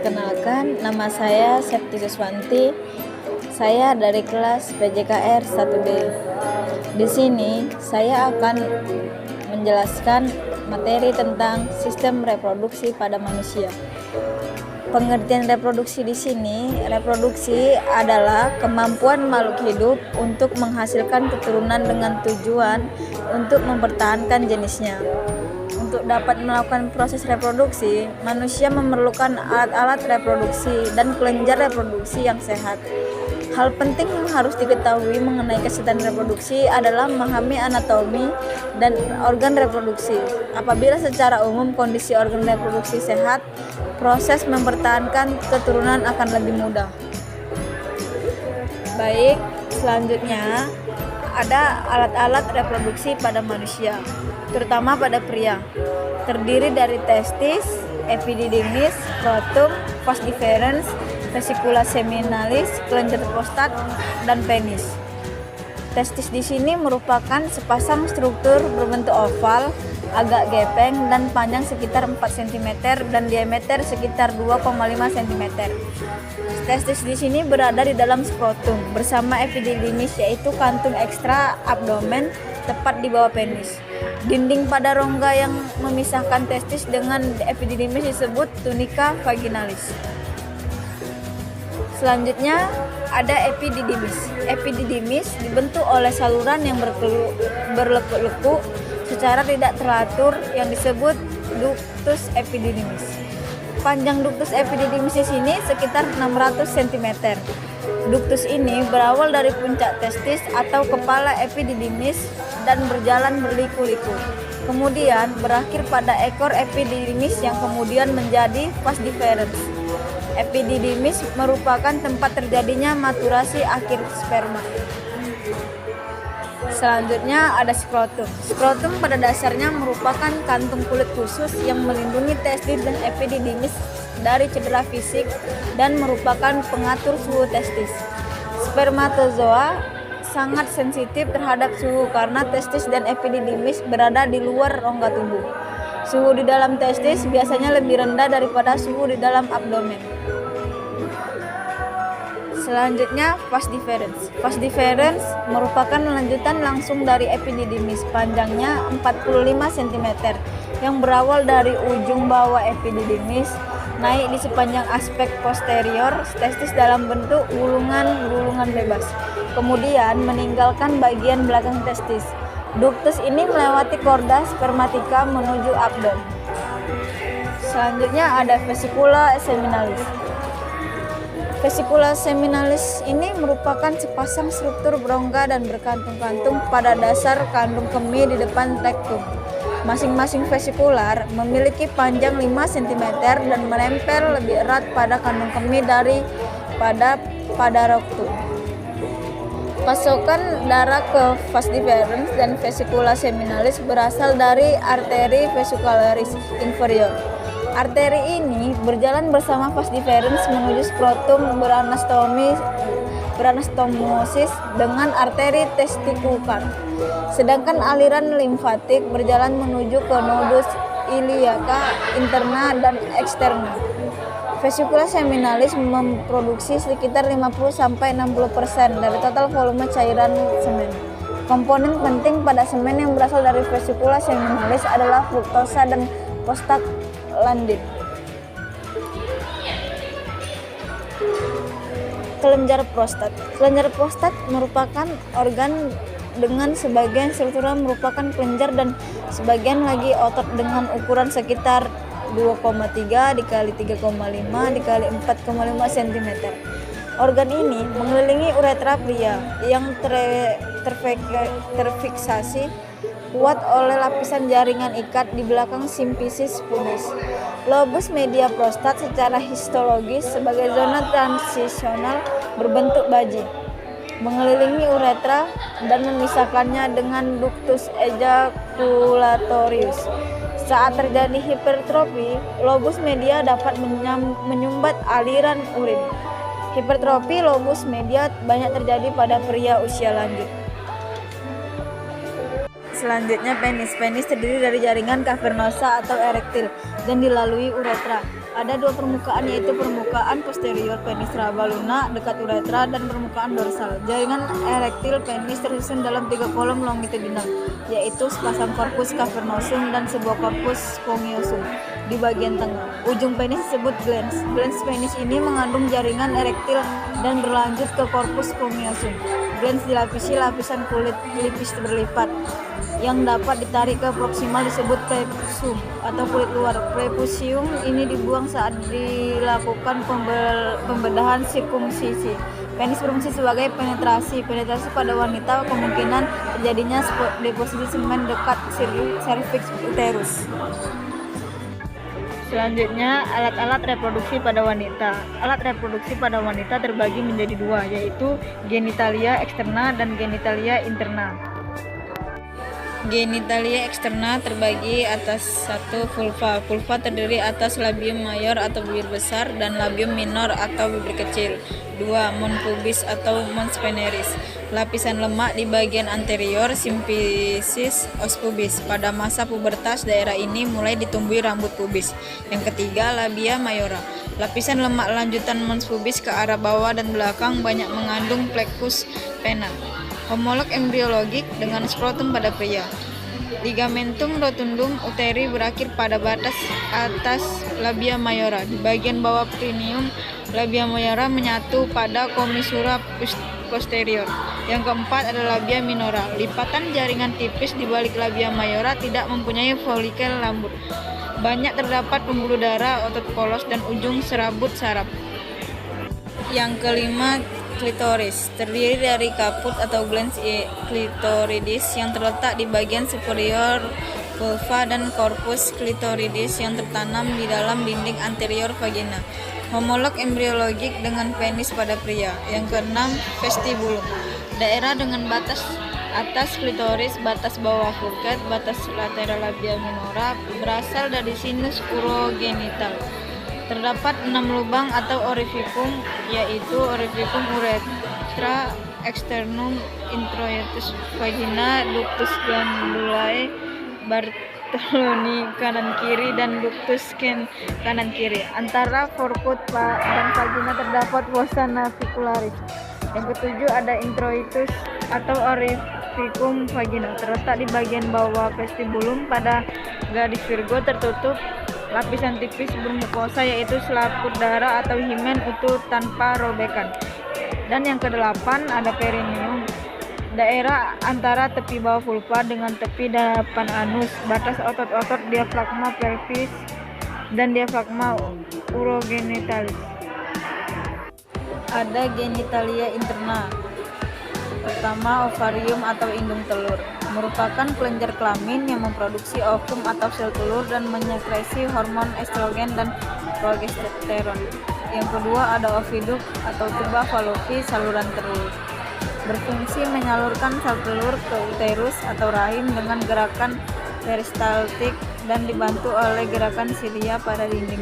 Perkenalkan, nama saya Septi Suswanti. Saya dari kelas PJKR 1D. Di sini saya akan menjelaskan materi tentang sistem reproduksi pada manusia. Pengertian reproduksi di sini, reproduksi adalah kemampuan makhluk hidup untuk menghasilkan keturunan dengan tujuan untuk mempertahankan jenisnya. Untuk dapat melakukan proses reproduksi, manusia memerlukan alat-alat reproduksi dan kelenjar reproduksi yang sehat. Hal penting yang harus diketahui mengenai kesehatan reproduksi adalah memahami anatomi dan organ reproduksi. Apabila secara umum kondisi organ reproduksi sehat, proses mempertahankan keturunan akan lebih mudah. Baik, selanjutnya ada alat-alat reproduksi pada manusia, terutama pada pria. Terdiri dari testis, epididymis, skrotum, vas deferens, vesicula seminalis, kelenjar prostat, dan penis. Testis di sini merupakan sepasang struktur berbentuk oval, agak gepeng dan panjang sekitar 4 cm dan diameter sekitar 2,5 cm. Testis di sini berada di dalam skrotum bersama epididymis, yaitu kantung ekstra abdomen tepat di bawah penis. Dinding pada rongga yang memisahkan testis dengan epididymis disebut tunica vaginalis. Selanjutnya ada epididymis. Epididymis dibentuk oleh saluran yang berlekuk-lekuk secara tidak teratur yang disebut ductus epididymis. Panjang ductus epididymis di sini sekitar 600 cm. Ductus ini berawal dari puncak testis atau kepala epididymis dan berjalan berliku-liku. Kemudian berakhir pada ekor epididymis yang kemudian menjadi vas deferens. Epididymis merupakan tempat terjadinya maturasi akhir sperma. Selanjutnya ada skrotum. Skrotum pada dasarnya merupakan kantung kulit khusus yang melindungi testis dan epididymis dari cedera fisik dan merupakan pengatur suhu testis. Spermatozoa sangat sensitif terhadap suhu karena testis dan epididymis berada di luar rongga tubuh. Suhu di dalam testis biasanya lebih rendah daripada suhu di dalam abdomen. Selanjutnya vas deferens. Vas deferens merupakan lanjutan langsung dari epididymis, panjangnya 45 cm yang berawal dari ujung bawah epididymis naik di sepanjang aspek posterior testis dalam bentuk gulungan bebas, kemudian meninggalkan bagian belakang testis. Ductus ini melewati korda spermatika menuju abdom. Selanjutnya ada vesicula seminalis. Vesicula seminalis ini merupakan sepasang struktur berongga dan berkantung-kantung pada dasar kandung kemih di depan rektum. Masing-masing vesikular memiliki panjang 5 cm dan menempel lebih erat pada kandung kemih pada rektum. Pasokan darah ke vas deferens dan vesicula seminalis berasal dari arteri vesicularis inferior. Arteri ini berjalan bersama vas deferens menuju skrotum beranastomosis dengan arteri testicular. Sedangkan aliran limfatik berjalan menuju ke nodus iliaca interna dan eksterna. Vesicula seminalis memproduksi sekitar 50-60% dari total volume cairan semen. Komponen penting pada semen yang berasal dari vesicula seminalis adalah fruktosa dan prostaglandin. Kelenjar prostat. Kelenjar prostat merupakan organ dengan sebagian strukturnya merupakan kelenjar dan sebagian lagi otot dengan ukuran sekitar 2,3 dikali 3,5 dikali 4,5 cm. Organ ini mengelilingi uretra pria yang terfiksasi kuat oleh lapisan jaringan ikat di belakang simfisis pubis. Lobus media prostat secara histologis sebagai zona transisional berbentuk baji, mengelilingi uretra dan memisahkannya dengan ductus ejaculatorius. Saat terjadi hipertrofi, lobus media dapat menyumbat aliran urin. Hipertrofi lobus media banyak terjadi pada pria usia lanjut. Selanjutnya penis. Penis terdiri dari jaringan cavernosa atau erektil dan dilalui uretra. Ada dua permukaan, yaitu permukaan posterior penis raba lunak dekat uretra dan permukaan dorsal. Jaringan erektil penis tersusun dalam 3 kolom longitudinal, yaitu sepasang korpus cavernosum dan sebuah korpus spongiosum di bagian tengah. Ujung penis disebut glans. Glans penis ini mengandung jaringan erektil dan berlanjut ke korpus spongiosum. Glans dilapisi lapisan kulit lipis berlipat yang dapat ditarik ke proksimal disebut prepusum atau kulit luar. Prepusium ini dibuang saat dilakukan pembedahan sirkumsisi. Penis berfungsi sebagai penetrasi. Penetrasi pada wanita kemungkinan terjadinya deposisi semen dekat serviks uterus. Selanjutnya, alat-alat reproduksi pada wanita. Alat reproduksi pada wanita terbagi menjadi dua, yaitu genitalia eksterna dan genitalia interna. Genitalia eksterna terbagi atas satu vulva. Vulva terdiri atas labium mayor atau bibir besar dan labium minor atau bibir kecil. 2. Mons pubis atau mons veneris. Lapisan lemak di bagian anterior symphysis os pubis. Pada masa pubertas daerah ini mulai ditumbuhi rambut pubis. Yang ketiga, labia mayora. Lapisan lemak lanjutan mons pubis ke arah bawah dan belakang banyak mengandung plexus pena. Homolog embriologik dengan skrotum pada pria. Ligamentum rotundum uteri berakhir pada batas atas labia mayora. Di bagian bawah perineum, labia mayora menyatu pada commissura posterior. Yang keempat adalah labia minora. Lipatan jaringan tipis di balik labia mayora tidak mempunyai folikel rambut. Banyak terdapat pembuluh darah, otot polos, dan ujung serabut saraf. Yang kelima, klitoris, terdiri dari kaput atau glans clitoridis yang terletak di bagian superior vulva dan corpus clitoridis yang tertanam di dalam dinding anterior vagina. Homolog embriologik dengan penis pada pria. Yang keenam, vestibulum, daerah dengan batas atas klitoris, batas bawah vulva, batas lateral labia minora, berasal dari sinus urogenital. Terdapat 6 lubang atau orificum, yaitu orificum uretra, externum introitus vagina, ductus glandulae, Bartoloni kanan kiri, dan ductus kanan kiri. Antara forkut dan vagina terdapat fossa navicularis. Yang ketujuh ada introitus atau orificum vagina, terletak di bagian bawah vestibulum pada gadis Virgo, tertutup lapisan tipis bermukosa, yaitu selaput darah atau himen utuh tanpa robekan. Dan yang kedelapan ada perineum, daerah antara tepi bawah vulva dengan tepi depan anus, batas otot-otot diafragma pelvis dan diafragma urogenitalis. Ada genitalia interna. Pertama, ovarium atau indung telur, merupakan kelenjar kelamin yang memproduksi ovum atau sel telur dan menyekresi hormon estrogen dan progesteron. Yang kedua ada oviduk atau tuba Fallopi, saluran telur, berfungsi menyalurkan sel telur ke uterus atau rahim dengan gerakan peristaltik dan dibantu oleh gerakan silia pada dinding.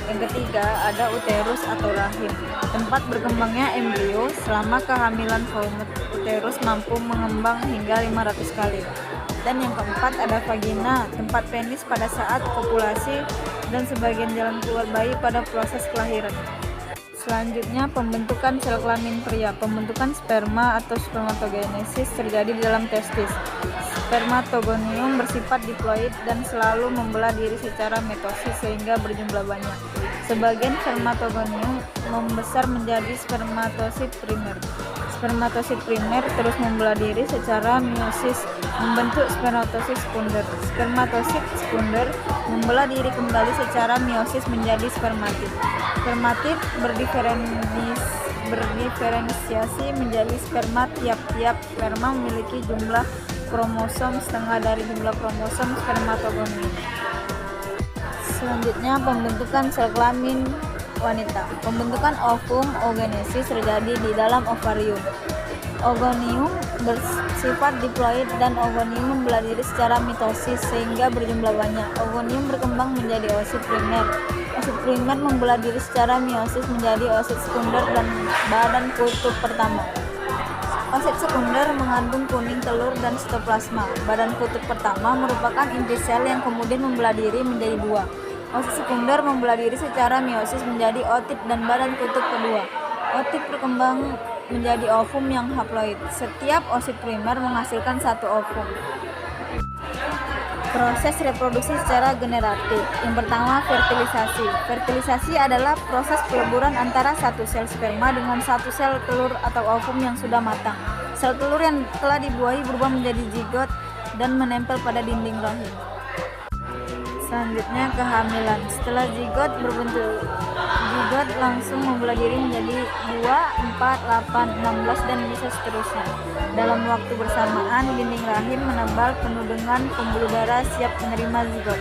Yang ketiga ada uterus atau rahim, tempat berkembangnya embrio. Selama kehamilan volume uterus mampu mengembang hingga 500 kali. Dan yang keempat ada vagina, tempat penis pada saat kopulasi dan sebagian jalan keluar bayi pada proses kelahiran. Selanjutnya, pembentukan sel kelamin pria. Pembentukan sperma atau spermatogenesis terjadi di dalam testis. Spermatogonium bersifat diploid dan selalu membelah diri secara mitosis sehingga berjumlah banyak. Sebagian spermatogonium membesar menjadi spermatosit primer. Spermatosit primer terus membelah diri secara meiosis membentuk spermatosit sekunder. Spermatosit sekunder membelah diri kembali secara meiosis menjadi spermatid. Spermatid berdiferensiasi menjadi sperma. Tiap-tiap sperma memiliki jumlah kromosom setengah dari jumlah kromosom spermatogonium. Selanjutnya, pembentukan sel kelamin wanita. Pembentukan ovum oogenesis terjadi di dalam ovarium. Ogonium bersifat diploid dan ogonium membelah diri secara mitosis sehingga berjumlah banyak. Ogonium berkembang menjadi oosit primer. Oosit primer membelah diri secara meiosis menjadi oosit sekunder dan badan kutub pertama. Oosit sekunder mengandung kuning telur dan sitoplasma. Badan kutub pertama merupakan inti sel yang kemudian membelah diri menjadi dua. Osit sekunder membelah diri secara meiosis menjadi otit dan badan kutub kedua. Otit berkembang menjadi ovum yang haploid. Setiap osit primer menghasilkan satu ovum. Proses reproduksi secara generatif. Yang pertama, fertilisasi. Fertilisasi adalah proses peleburan antara satu sel sperma dengan satu sel telur atau ovum yang sudah matang. Sel telur yang telah dibuahi berubah menjadi zigot dan menempel pada dinding rahim. Selanjutnya, kehamilan. Setelah zigot berbentuk, zigot langsung membelah diri menjadi 2, 4, 8, 16, dan bisa seterusnya. Dalam waktu bersamaan, dinding rahim menebal penuh dengan pembuluh darah siap menerima zigot.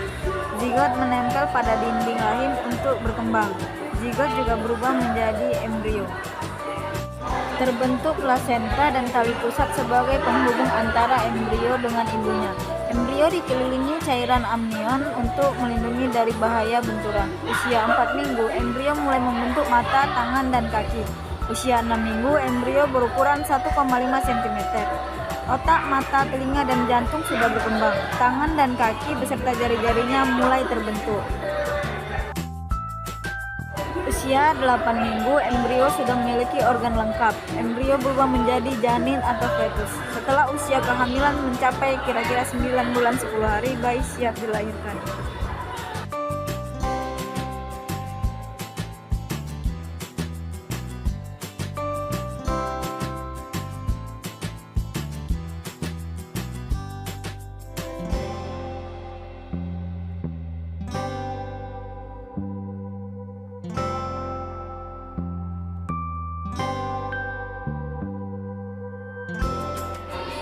Zigot menempel pada dinding rahim untuk berkembang. Zigot juga berubah menjadi embrio. Terbentuk plasenta dan tali pusat sebagai penghubung antara embrio dengan ibunya. Embrio dikelilingi cairan amnion untuk melindungi dari bahaya benturan. Usia 4 minggu, embrio mulai membentuk mata, tangan, dan kaki. Usia 6 minggu, embrio berukuran 1,5 cm. Otak, mata, telinga, dan jantung sudah berkembang. Tangan dan kaki beserta jari-jarinya mulai terbentuk. Usia 8 minggu, embrio sudah memiliki organ lengkap. Embrio berubah menjadi janin atau fetus. Setelah usia kehamilan mencapai kira-kira 9 bulan 10 hari, bayi siap dilahirkan.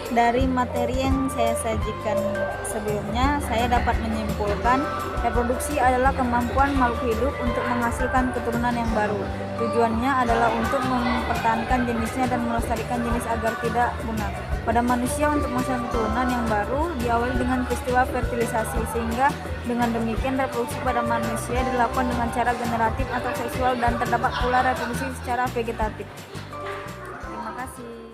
Dari materi yang saya sajikan sebelumnya, saya dapat menyimpulkan reproduksi adalah kemampuan makhluk hidup untuk menghasilkan keturunan yang baru. Tujuannya adalah untuk mempertahankan jenisnya dan melestarikan jenis agar tidak punah. Pada manusia, untuk menghasilkan keturunan yang baru diawali dengan peristiwa fertilisasi, sehingga dengan demikian reproduksi pada manusia dilakukan dengan cara generatif atau seksual dan terdapat pula reproduksi secara vegetatif. Terima kasih.